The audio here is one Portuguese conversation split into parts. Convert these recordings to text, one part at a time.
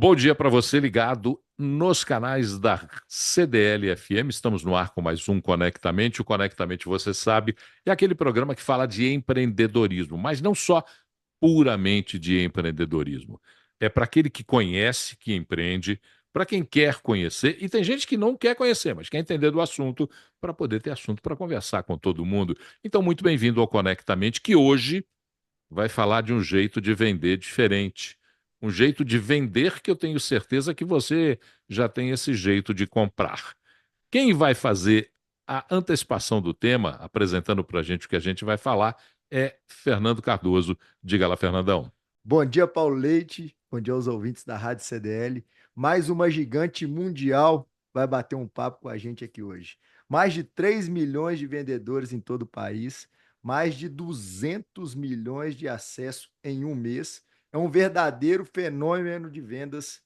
Bom dia para você ligado nos canais da CDL-FM. Estamos no ar com mais um Conectamente. O Conectamente, você sabe, é aquele programa que fala de empreendedorismo, mas não só puramente de empreendedorismo. É para aquele que conhece, que empreende, para quem quer conhecer, e tem gente que não quer conhecer, mas quer entender do assunto para poder ter assunto para conversar com todo mundo. Então, muito bem-vindo ao Conectamente, que hoje vai falar de um jeito de vender diferente. Um jeito de vender que eu tenho certeza que você já tem esse jeito de comprar. Quem vai fazer a antecipação do tema, apresentando para a gente o que a gente vai falar, é Fernando Cardoso. Diga lá, Fernandão. Bom dia, Paulo Leite. Bom dia aos ouvintes da Rádio CDL. Mais uma gigante mundial vai bater um papo com a gente aqui hoje. Mais de 3 milhões de vendedores em todo o país, mais de 200 milhões de acessos em um mês. É um verdadeiro fenômeno de vendas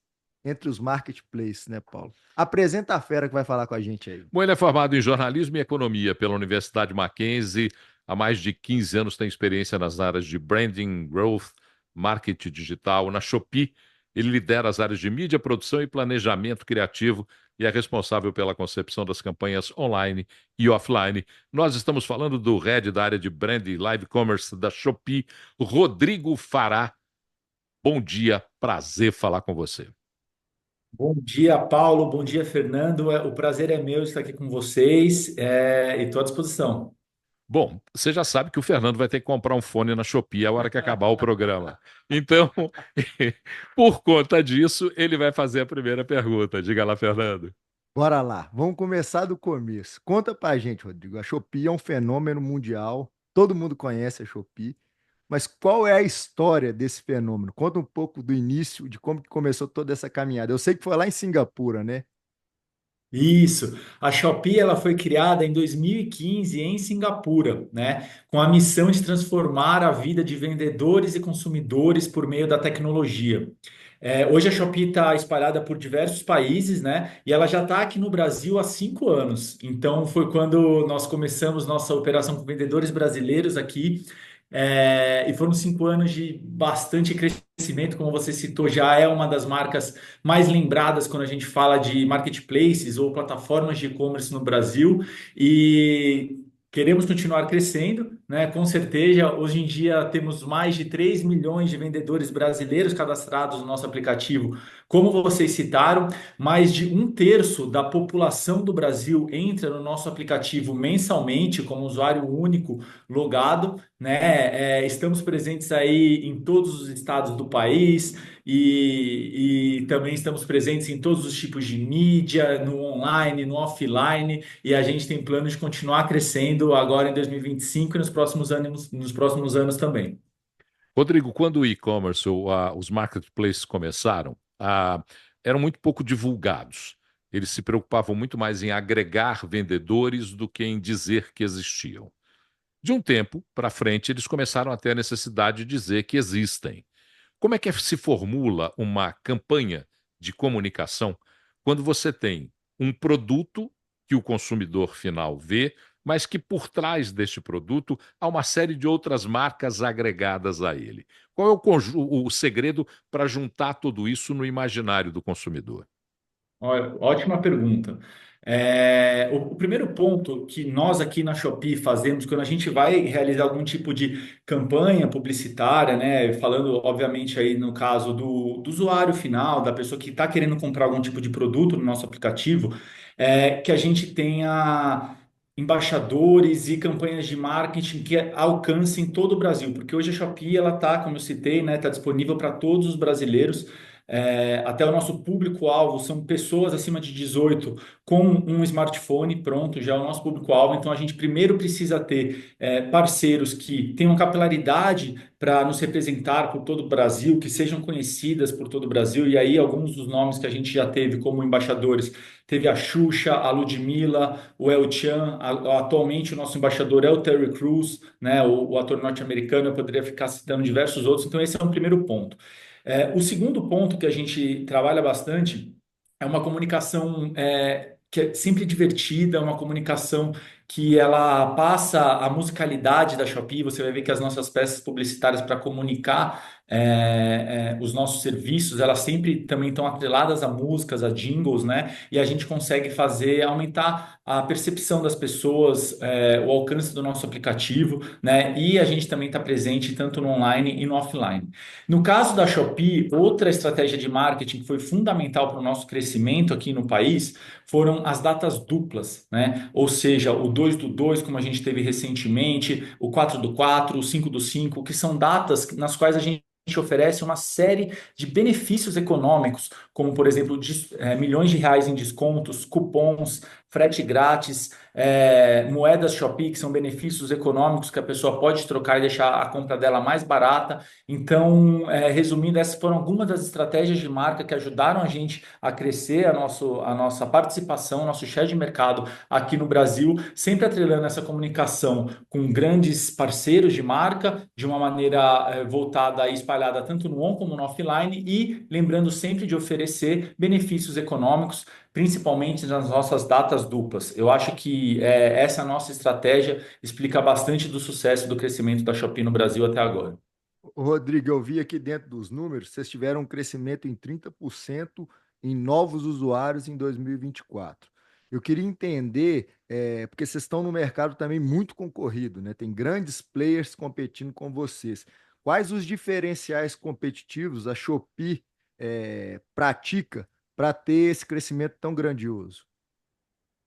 entre os marketplaces, né, Paulo? Apresenta a fera que vai falar com a gente aí. Bom, ele é formado em jornalismo e economia pela Universidade Mackenzie. Há mais de 15 anos tem experiência nas áreas de branding, growth, marketing digital. Na Shopee, ele lidera as áreas de mídia, produção e planejamento criativo e é responsável pela concepção das campanhas online e offline. Nós estamos falando do head da área de branding e live commerce da Shopee, Rodrigo Fará. Bom dia, prazer falar com você. Bom dia, Paulo. Bom dia, Fernando. O prazer é meu estar aqui com vocês, e estou à disposição. Bom, você já sabe que o Fernando vai ter que comprar um fone na Shopee a hora que acabar o programa. Então, por conta disso, ele vai fazer a primeira pergunta. Diga lá, Fernando. Bora lá, vamos começar do começo. Conta pra gente, Rodrigo. A Shopee é um fenômeno mundial, todo mundo conhece a Shopee, mas qual é a história desse fenômeno? Conta um pouco do início, de como que começou toda essa caminhada. Eu sei que foi lá em Singapura, né? Isso. A Shopee ela foi criada em 2015 em Singapura, né, com a missão de transformar a vida de vendedores e consumidores por meio da tecnologia. Hoje a Shopee está espalhada por diversos países, né? E ela já está aqui no Brasil há 5 anos. Então foi quando nós começamos nossa operação com vendedores brasileiros aqui. E foram 5 anos de bastante crescimento, como você citou, já é uma das marcas mais lembradas quando a gente fala de marketplaces ou plataformas de e-commerce no Brasil. E queremos continuar crescendo, né? Com certeza, hoje em dia temos mais de 3 milhões de vendedores brasileiros cadastrados no nosso aplicativo. Como vocês citaram, mais de um terço da população do Brasil entra no nosso aplicativo mensalmente como usuário único logado, né? Estamos presentes aí em todos os estados do país e também estamos presentes em todos os tipos de mídia, no online, no offline, e a gente tem plano de continuar crescendo agora em 2025 e nos próximos anos também. Rodrigo, quando o e-commerce ou os marketplaces começaram, eram muito pouco divulgados. Eles se preocupavam muito mais em agregar vendedores do que em dizer que existiam. De um tempo para frente, eles começaram a ter a necessidade de dizer que existem. Como é que se formula uma campanha de comunicação quando você tem um produto que o consumidor final vê, mas que por trás deste produto há uma série de outras marcas agregadas a ele? Qual é o segredo para juntar tudo isso no imaginário do consumidor? Olha, ótima pergunta. O primeiro ponto que nós aqui na Shopee fazemos quando a gente vai realizar algum tipo de campanha publicitária, né, falando obviamente aí no caso do usuário final, da pessoa que está querendo comprar algum tipo de produto no nosso aplicativo, é que a gente tenha embaixadores e campanhas de marketing que alcancem todo o Brasil, porque hoje a Shopee ela está, como eu citei, né, está disponível para todos os brasileiros. Até o nosso público-alvo são pessoas acima de 18 com um smartphone, pronto, já é o nosso público-alvo. Então a gente primeiro precisa ter parceiros que tenham capilaridade para nos representar por todo o Brasil, que sejam conhecidas por todo o Brasil. E aí alguns dos nomes que a gente já teve como embaixadores, teve a Xuxa, a Ludmilla, o El Chan, atualmente o nosso embaixador é o Terry Crews, né, o ator norte-americano, eu poderia ficar citando diversos outros. Então esse é um primeiro ponto. O segundo ponto que a gente trabalha bastante é uma comunicação que é sempre divertida, uma comunicação que ela passa a musicalidade da Shopee. Você vai ver que as nossas peças publicitárias para comunicar os nossos serviços, elas sempre também estão atreladas a músicas, a jingles, né? E a gente consegue fazer aumentar a percepção das pessoas, o alcance do nosso aplicativo, né? E a gente também está presente tanto no online e no offline. No caso da Shopee, outra estratégia de marketing que foi fundamental para o nosso crescimento aqui no país foram as datas duplas, né? Ou seja, o 2 do 2, como a gente teve recentemente, o 4 do 4, o 5 do 5, que são datas nas quais a gente oferece uma série de benefícios econômicos, como, por exemplo, milhões de reais em descontos, cupons, frete grátis, moedas Shopee, que são benefícios econômicos que a pessoa pode trocar e deixar a compra dela mais barata. Então, resumindo, essas foram algumas das estratégias de marca que ajudaram a gente a crescer a nossa participação, nosso share de mercado aqui no Brasil, sempre atrelando essa comunicação com grandes parceiros de marca, de uma maneira voltada e espalhada tanto no on como no offline, e lembrando sempre de oferecer benefícios econômicos, principalmente nas nossas datas duplas. Eu acho que essa nossa estratégia explica bastante do sucesso do crescimento da Shopee no Brasil até agora. Rodrigo, eu vi aqui dentro dos números, vocês tiveram um crescimento em 30% em novos usuários em 2024. Eu queria entender, porque vocês estão no mercado também muito concorrido, né? Tem grandes players competindo com vocês. Quais os diferenciais competitivos a Shopee pratica para ter esse crescimento tão grandioso?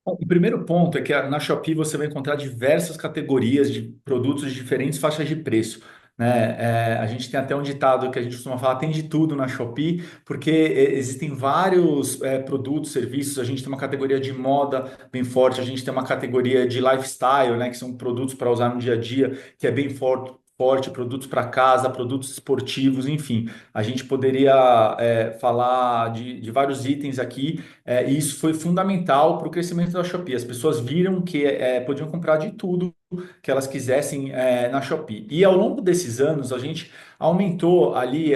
Bom, o primeiro ponto é que na Shopee você vai encontrar diversas categorias de produtos de diferentes faixas de preço, né? A gente tem até um ditado que a gente costuma falar, tem de tudo na Shopee, porque existem vários produtos, serviços. A gente tem uma categoria de moda bem forte, a gente tem uma categoria de lifestyle, né? Que são produtos para usar no dia a dia, que é bem forte. Forte, produtos para casa, produtos esportivos, enfim, a gente poderia falar de vários itens aqui, e isso foi fundamental para o crescimento da Shopee. As pessoas viram que podiam comprar de tudo que elas quisessem na Shopee. E ao longo desses anos, a gente aumentou ali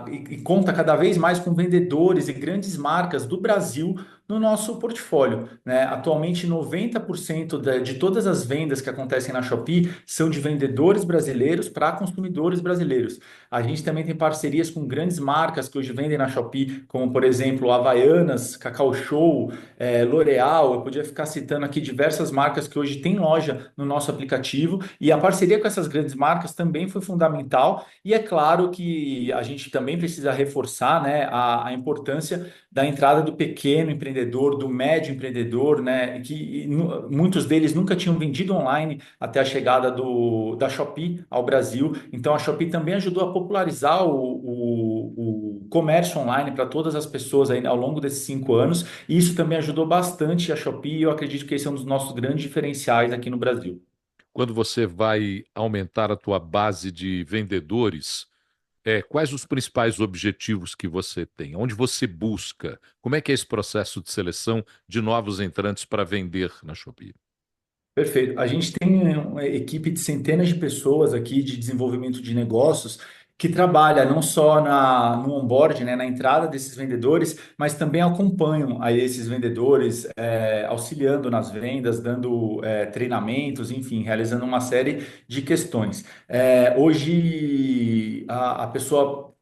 e conta cada vez mais com vendedores e grandes marcas do Brasil no nosso portfólio, né? Atualmente, 90% de todas as vendas que acontecem na Shopee são de vendedores brasileiros para consumidores brasileiros. A gente também tem parcerias com grandes marcas que hoje vendem na Shopee, como, por exemplo, Havaianas, Cacau Show, L'Oréal. Eu podia ficar citando aqui diversas marcas que hoje têm loja no nosso aplicativo, e a parceria com essas grandes marcas também foi fundamental. E é claro que a gente também precisa reforçar, né, a importância da entrada do pequeno empreendedor, do médio empreendedor, né, que muitos deles nunca tinham vendido online até a chegada da Shopee ao Brasil. Então, a Shopee também ajudou a popularizar o comércio online para todas as pessoas aí ao longo desses 5 anos, e isso também ajudou bastante a Shopee, e eu acredito que esse é um dos nossos grandes diferenciais aqui no Brasil. Quando você vai aumentar a tua base de vendedores, quais os principais objetivos que você tem? Onde você busca? Como é que é esse processo de seleção de novos entrantes para vender na Shopee? Perfeito. A gente tem uma equipe de centenas de pessoas aqui de desenvolvimento de negócios que trabalha não só no onboard, né, na entrada desses vendedores, mas também acompanham a esses vendedores, auxiliando nas vendas, dando treinamentos, enfim, realizando uma série de questões. Hoje, a pessoa.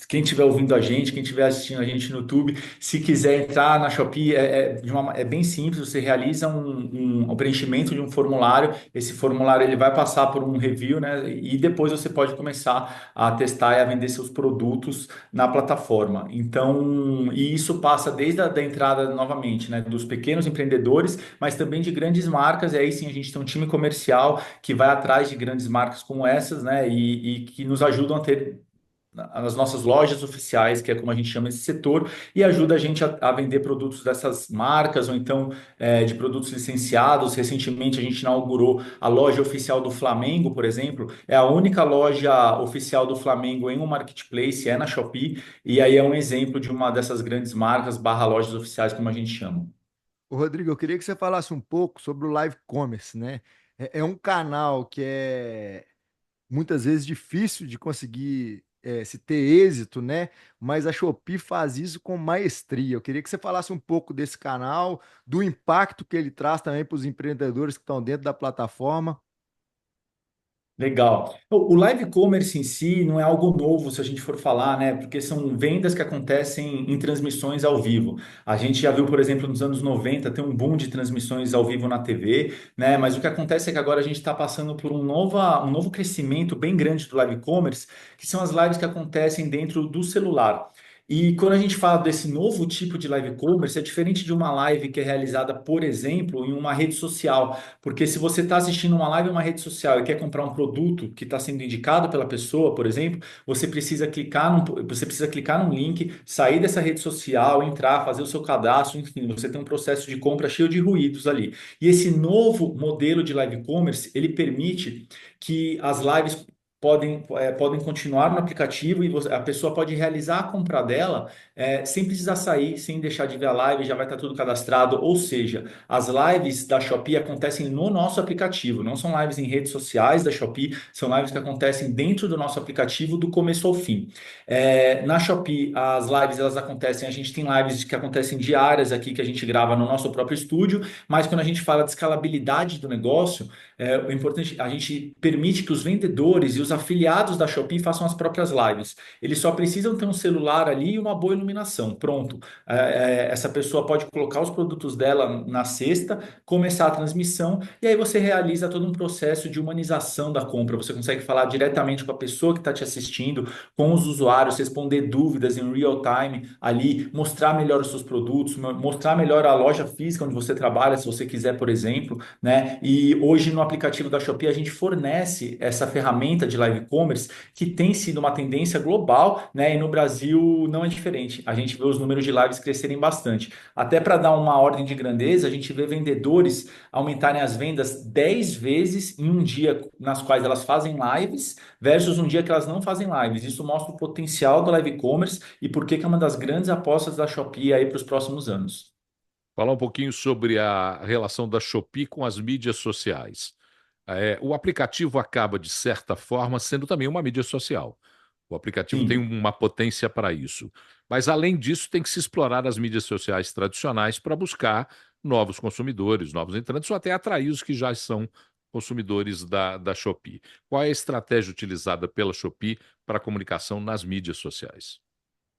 Quem estiver ouvindo a gente, quem estiver assistindo a gente no YouTube, se quiser entrar na Shopee, é bem simples. Você realiza um preenchimento de um formulário. Esse formulário ele vai passar por um review, né? E depois você pode começar a testar e a vender seus produtos na plataforma. Então, e isso passa desde a da entrada, novamente, né? Dos pequenos empreendedores, mas também de grandes marcas. E aí sim a gente tem um time comercial que vai atrás de grandes marcas como essas, né? E que nos ajudam a ter nas nossas lojas oficiais, que é como a gente chama esse setor, e ajuda a gente a vender produtos dessas marcas, ou então de produtos licenciados. Recentemente a gente inaugurou a loja oficial do Flamengo, por exemplo, é a única loja oficial do Flamengo em um marketplace, é na Shopee, e aí é um exemplo de uma dessas grandes marcas barra lojas oficiais, como a gente chama. Ô, Rodrigo, eu queria que você falasse um pouco sobre o live commerce, né? É um canal que é muitas vezes difícil de conseguir se ter êxito, né? Mas a Shopee faz isso com maestria. Eu queria que você falasse um pouco desse canal, do impacto que ele traz também para os empreendedores que estão dentro da plataforma. Legal. O live commerce em si não é algo novo, se a gente for falar, né? Porque são vendas que acontecem em transmissões ao vivo. A gente já viu, por exemplo, nos anos 90 tem um boom de transmissões ao vivo na TV, né? Mas o que acontece é que agora a gente está passando por um novo crescimento bem grande do live commerce, que são as lives que acontecem dentro do celular. E quando a gente fala desse novo tipo de live commerce, é diferente de uma live que é realizada, por exemplo, em uma rede social. Porque se você está assistindo uma live em uma rede social e quer comprar um produto que está sendo indicado pela pessoa, por exemplo, você precisa clicar num link, sair dessa rede social, entrar, fazer o seu cadastro, enfim, você tem um processo de compra cheio de ruídos ali. E esse novo modelo de live commerce, ele permite que as lives podem continuar no aplicativo e a pessoa pode realizar a compra dela sem precisar sair, sem deixar de ver a live, já vai estar tudo cadastrado. Ou seja, as lives da Shopee acontecem no nosso aplicativo, não são lives em redes sociais da Shopee, são lives que acontecem dentro do nosso aplicativo do começo ao fim. Na Shopee, as lives elas acontecem, a gente tem lives que acontecem diárias aqui que a gente grava no nosso próprio estúdio, mas quando a gente fala de escalabilidade do negócio, o importante, a gente permite que os vendedores e os afiliados da Shopee façam as próprias lives. Eles só precisam ter um celular ali e uma boa iluminação. Pronto. Essa pessoa pode colocar os produtos dela na cesta, começar a transmissão e aí você realiza todo um processo de humanização da compra. Você consegue falar diretamente com a pessoa que está te assistindo, com os usuários, responder dúvidas em real time ali, mostrar melhor os seus produtos, mostrar melhor a loja física onde você trabalha, se você quiser, por exemplo, né? E hoje no aplicativo da Shopee a gente fornece essa ferramenta de live commerce que tem sido uma tendência global, né? E no Brasil não é diferente. A gente vê os números de lives crescerem bastante. Até para dar uma ordem de grandeza, a gente vê vendedores aumentarem as vendas 10 vezes em um dia nas quais elas fazem lives versus um dia que elas não fazem lives. Isso mostra o potencial do live commerce e por que é uma das grandes apostas da Shopee aí para os próximos anos. Falar um pouquinho sobre a relação da Shopee com as mídias sociais. O aplicativo acaba, de certa forma, sendo também uma mídia social. O aplicativo tem Sim. uma potência para isso. Mas, além disso, tem que se explorar as mídias sociais tradicionais para buscar novos consumidores, novos entrantes, ou até atrair os que já são consumidores da Shopee. Qual é a estratégia utilizada pela Shopee para a comunicação nas mídias sociais?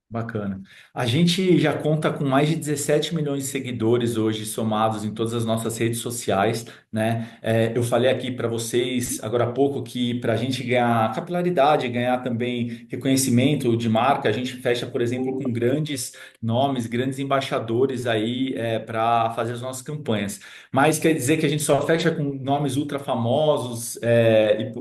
Bacana. A gente já conta com mais de 17 milhões de seguidores hoje somados em todas as nossas redes sociais, né? Eu falei aqui para vocês agora há pouco que para a gente ganhar capilaridade, ganhar também reconhecimento de marca, a gente fecha, por exemplo, com grandes nomes, grandes embaixadores aí para fazer as nossas campanhas. Mas quer dizer que a gente só fecha com nomes ultra famosos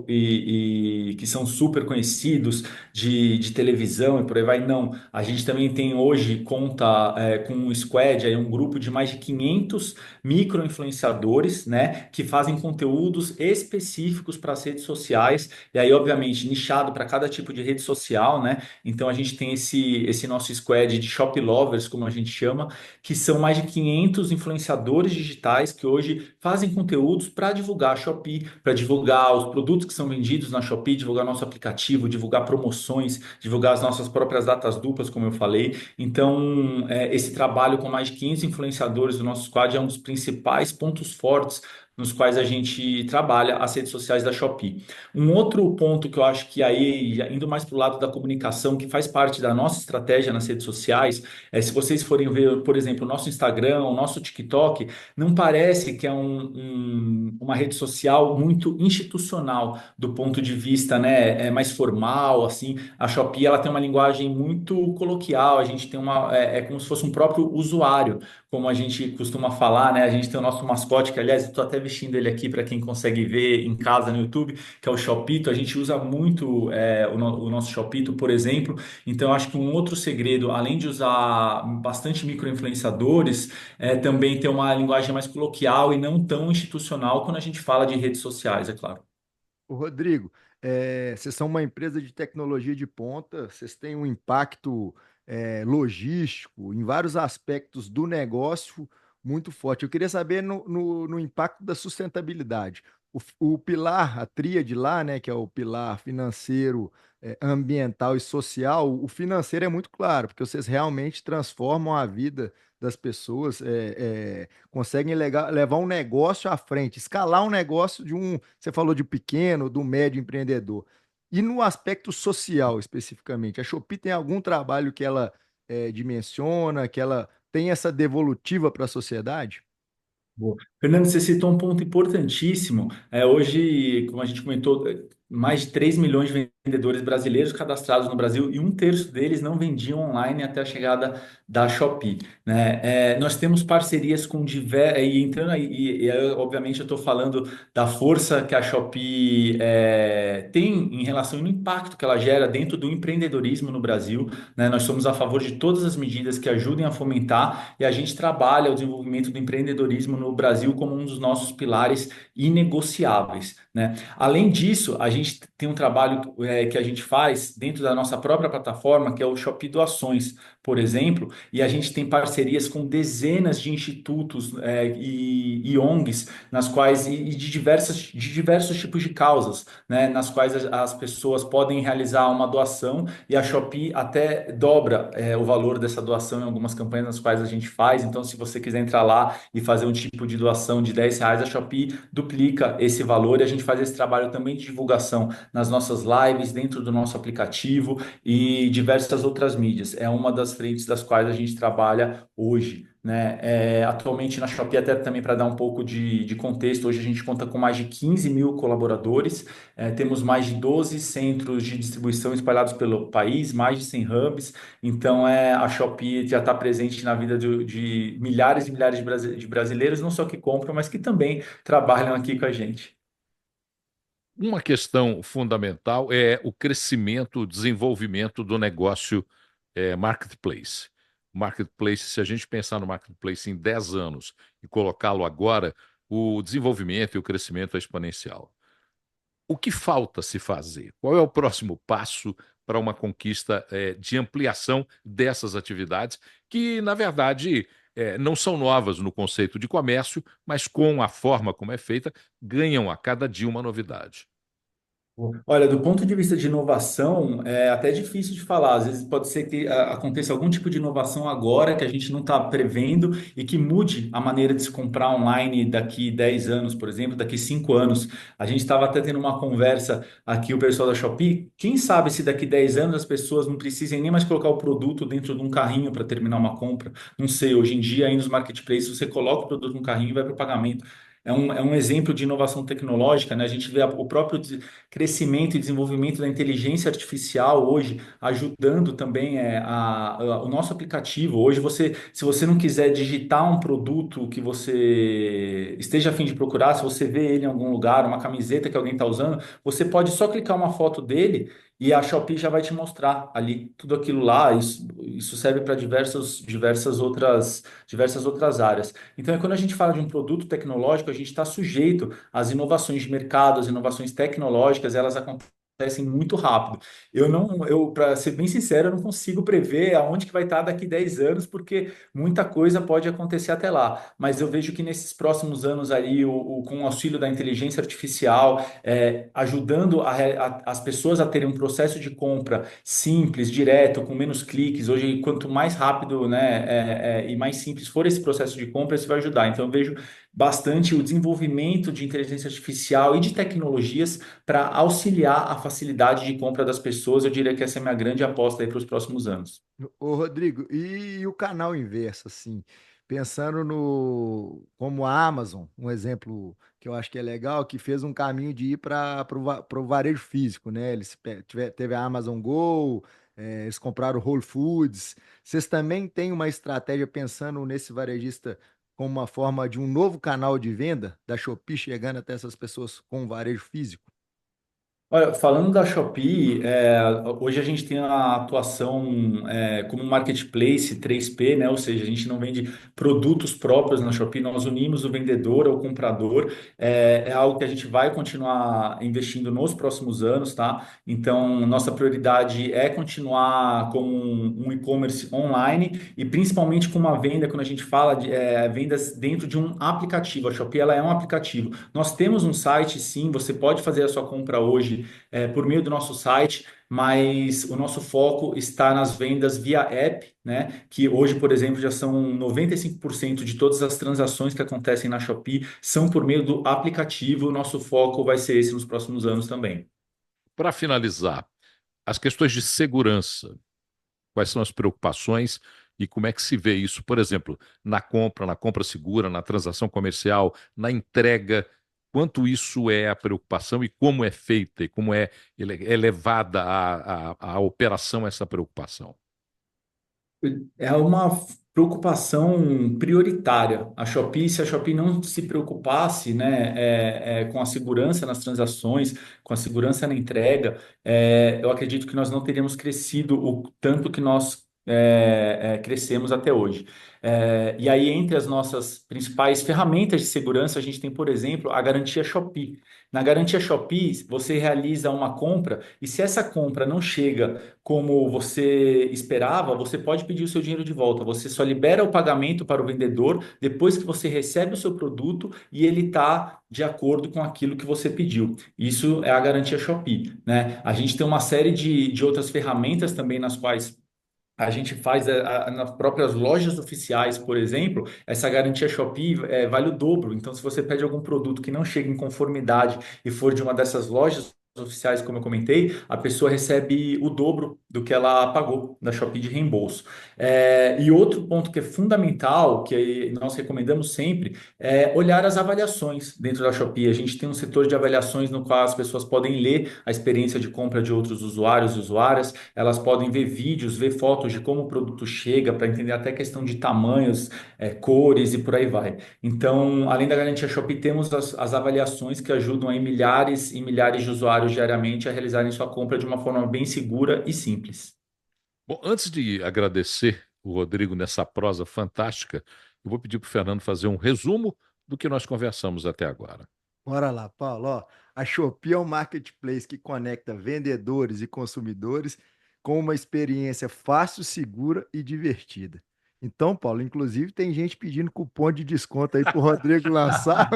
e que são super conhecidos de televisão e por aí vai? Não. A gente também tem hoje conta com um squad, aí um grupo de mais de 500 micro-influenciadores, né, que fazem conteúdos específicos para as redes sociais, e aí, obviamente, nichado para cada tipo de rede social, né? Então a gente tem esse nosso squad de shop lovers, como a gente chama, que são mais de 500 influenciadores digitais que hoje fazem conteúdos para divulgar a Shopee, para divulgar os produtos que são vendidos na Shopee, divulgar nosso aplicativo, divulgar promoções, divulgar as nossas próprias datas duplas, como eu falei. Então, esse trabalho com mais de 15 influenciadores do nosso squad é um dos principais pontos fortes nos quais a gente trabalha as redes sociais da Shopee. Um outro ponto que eu acho que aí, indo mais para o lado da comunicação, que faz parte da nossa estratégia nas redes sociais, se vocês forem ver, por exemplo, o nosso Instagram, o nosso TikTok, não parece que é uma rede social muito institucional do ponto de vista, né, mais formal, assim. A Shopee, ela tem uma linguagem muito coloquial, a gente tem é como se fosse um próprio usuário, como a gente costuma falar, né? A gente tem o nosso mascote, que aliás, eu estou até vestindo ele aqui para quem consegue ver em casa no YouTube, que é o Shopito. A gente usa muito o nosso Shopito, por exemplo. Então, eu acho que um outro segredo, além de usar bastante micro-influenciadores, é também ter uma linguagem mais coloquial e não tão institucional quando a gente fala de redes sociais, é claro. O Rodrigo, vocês são uma empresa de tecnologia de ponta, vocês têm um impacto logístico em vários aspectos do negócio muito forte. Eu queria saber no impacto da sustentabilidade. O pilar, a tríade lá, né, que é o pilar financeiro, ambiental e social, o financeiro é muito claro, porque vocês realmente transformam a vida das pessoas, conseguem levar um negócio à frente, escalar um negócio você falou de pequeno, do médio empreendedor. E no aspecto social, especificamente, a Shopee tem algum trabalho que ela dimensiona, que ela tem essa devolutiva para a sociedade? Boa. Fernando, você citou um ponto importantíssimo. Hoje, como a gente comentou, mais de 3 milhões de vendedores brasileiros cadastrados no Brasil e um terço deles não vendiam online até a chegada da Shopee, né? Nós temos parcerias com diversas. E entrando aí, obviamente, eu estou falando da força que a Shopee tem em relação ao impacto que ela gera dentro do empreendedorismo no Brasil, né? Nós somos a favor de todas as medidas que ajudem a fomentar e a gente trabalha o desenvolvimento do empreendedorismo no Brasil como um dos nossos pilares inegociáveis, né? Além disso, a gente tem um trabalho que a gente faz dentro da nossa própria plataforma, que é o Shopee Doações, por exemplo, e a gente tem parcerias com dezenas de institutos e ONGs, nas quais e de diversos tipos de causas, né, nas quais as pessoas podem realizar uma doação e a Shopee até dobra o valor dessa doação em algumas campanhas nas quais a gente faz. Então, se você quiser entrar lá e fazer um tipo de doação de R$ 10, a Shopee duplica esse valor e a gente faz esse trabalho também de divulgação nas nossas lives, dentro do nosso aplicativo e diversas outras mídias. É uma das frentes das quais a gente trabalha hoje, né? Atualmente na Shopee, até também para dar um pouco de contexto, hoje a gente conta com mais de 15 mil colaboradores, temos mais de 12 centros de distribuição espalhados pelo país, mais de 100 hubs, então a Shopee já está presente na vida de milhares e milhares de brasileiros, não só que compram, mas que também trabalham aqui com a gente. Uma questão fundamental é o crescimento, o desenvolvimento do negócio marketplace. Marketplace, se a gente pensar no marketplace em 10 anos e colocá-lo agora, o desenvolvimento e o crescimento é exponencial. O que falta se fazer? Qual é o próximo passo para uma conquista de ampliação dessas atividades, que, na verdade, não são novas no conceito de comércio, mas com a forma como é feita, ganham a cada dia uma novidade. Olha, do ponto de vista de inovação, é até difícil de falar. Às vezes pode ser que aconteça algum tipo de inovação agora que a gente não está prevendo e que mude a maneira de se comprar online daqui 10 anos, por exemplo, daqui 5 anos. A gente estava até tendo uma conversa aqui, o pessoal da Shopee. Quem sabe se daqui 10 anos as pessoas não precisem nem mais colocar o produto dentro de um carrinho para terminar uma compra? Não sei, hoje em dia, aí nos marketplaces, você coloca o produto no carrinho e vai para o pagamento. É um exemplo de inovação tecnológica, né? A gente vê o próprio crescimento e desenvolvimento da inteligência artificial hoje ajudando também o nosso aplicativo. Hoje se você não quiser digitar um produto que você esteja a fim de procurar, se você vê ele em algum lugar, uma camiseta que alguém está usando, você pode só clicar uma foto dele e a Shopee já vai te mostrar ali tudo aquilo lá. Isso serve para diversas outras áreas. Então, quando a gente fala de um produto tecnológico, a gente está sujeito às inovações de mercado, às inovações tecnológicas, elas acontecem muito rápido. Para ser bem sincero, eu não consigo prever aonde que vai estar daqui 10 anos, porque muita coisa pode acontecer até lá. Mas eu vejo que nesses próximos anos aí, com o auxílio da inteligência artificial, ajudando as pessoas a terem um processo de compra simples, direto, com menos cliques. Hoje, quanto mais rápido, né, e mais simples for esse processo de compra, isso vai ajudar. Então, eu vejo bastante o desenvolvimento de inteligência artificial e de tecnologias para auxiliar a facilidade de compra das pessoas. Eu diria que essa é a minha grande aposta aí para os próximos anos. Ô, Rodrigo, e o canal inverso, assim, pensando no como a Amazon, um exemplo que eu acho que é legal, que fez um caminho de ir para o varejo físico, né? Teve a Amazon Go, eles compraram o Whole Foods. Vocês também têm uma estratégia pensando nesse varejista como uma forma de um novo canal de venda da Shopee chegando até essas pessoas com o varejo físico? Olha, falando da Shopee, hoje a gente tem a atuação como marketplace 3P, né? Ou seja, a gente não vende produtos próprios na Shopee, nós unimos o vendedor ao comprador. É algo que a gente vai continuar investindo nos próximos anos, tá? Então, nossa prioridade é continuar com um e-commerce online e principalmente com uma venda, quando a gente fala de vendas dentro de um aplicativo. A Shopee, ela é um aplicativo. Nós temos um site, sim, você pode fazer a sua compra hoje hoje por meio do nosso site, mas o nosso foco está nas vendas via app, né? Que hoje, por exemplo, já são 95% de todas as transações que acontecem na Shopee são por meio do aplicativo. O nosso foco vai ser esse nos próximos anos também. Para finalizar, as questões de segurança, quais são as preocupações e como é que se vê isso, por exemplo, na compra segura, na transação comercial, na entrega, quanto isso é a preocupação e como é feita e como é levada a operação essa preocupação. É uma preocupação prioritária. A Shopee, se a Shopee não se preocupasse, né, com a segurança nas transações, com a segurança na entrega, eu acredito que nós não teríamos crescido o tanto que nós crescemos até hoje. E aí, entre as nossas principais ferramentas de segurança, a gente tem, por exemplo, a garantia Shopee. Na garantia Shopee, você realiza uma compra e se essa compra não chega como você esperava, você pode pedir o seu dinheiro de volta. Você só libera o pagamento para o vendedor depois que você recebe o seu produto e ele está de acordo com aquilo que você pediu. Isso é a garantia Shopee, né? A gente tem uma série de outras ferramentas também nas quais a gente faz nas próprias lojas oficiais, por exemplo, essa garantia Shopee vale o dobro. Então, se você pede algum produto que não chega em conformidade e for de uma dessas lojas oficiais, como eu comentei, a pessoa recebe o dobro do que ela pagou da Shopee de reembolso. E outro ponto que é fundamental, que nós recomendamos sempre, é olhar as avaliações dentro da Shopee. A gente tem um setor de avaliações no qual as pessoas podem ler a experiência de compra de outros usuários e usuárias, elas podem ver vídeos, ver fotos de como o produto chega, para entender até questão de tamanhos, cores e por aí vai. Então, além da garantia Shopee, temos as avaliações que ajudam aí milhares e milhares de usuários diariamente a realizarem sua compra de uma forma bem segura e simples. Bom, antes de agradecer o Rodrigo nessa prosa fantástica, eu vou pedir para o Fernando fazer um resumo do que nós conversamos até agora. Bora lá, Paulo. Ó, a Shopee é um marketplace que conecta vendedores e consumidores com uma experiência fácil, segura e divertida. Então, Paulo, inclusive tem gente pedindo cupom de desconto aí pro Rodrigo lançar.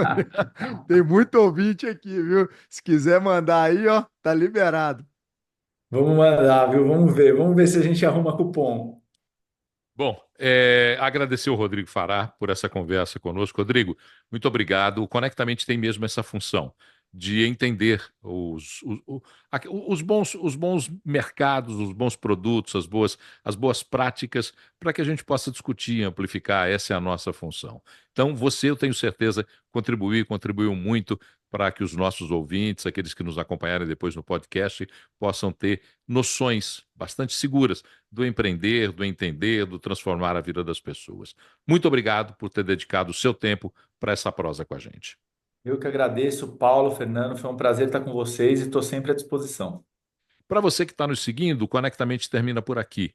Tem muito ouvinte aqui, viu? Se quiser mandar aí, ó, tá liberado. Vamos mandar, viu? Vamos ver se a gente arruma cupom. Bom, agradecer o Rodrigo Fará por essa conversa conosco. Rodrigo, muito obrigado. O Conectamente tem mesmo essa função de entender os bons mercados, os bons produtos, as boas práticas, para que a gente possa discutir e amplificar. Essa é a nossa função. Então, você, eu tenho certeza, contribuiu muito para que os nossos ouvintes, aqueles que nos acompanharem depois no podcast, possam ter noções bastante seguras do empreender, do entender, do transformar a vida das pessoas. Muito obrigado por ter dedicado o seu tempo para essa prosa com a gente. Eu que agradeço, Paulo, Fernando, foi um prazer estar com vocês e estou sempre à disposição. Para você que está nos seguindo, o Conectamente termina por aqui.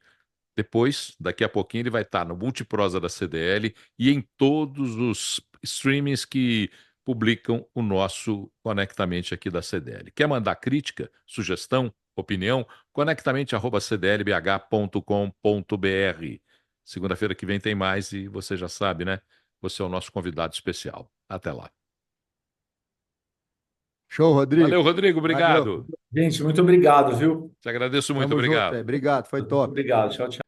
Depois, daqui a pouquinho, ele vai estar no Multiprosa da CDL e em todos os streamings que publicam o nosso Conectamente aqui da CDL. Quer mandar crítica, sugestão, opinião? Conectamente@cdlbh.com.br. Segunda-feira que vem tem mais e você já sabe, né? Você é o nosso convidado especial. Até lá. Show, Rodrigo. Valeu, Rodrigo. Valeu. Obrigado. Gente, muito obrigado, viu? Te agradeço muito. Tamo junto, Obrigado. velho. Obrigado, foi top. Obrigado. Tchau, tchau.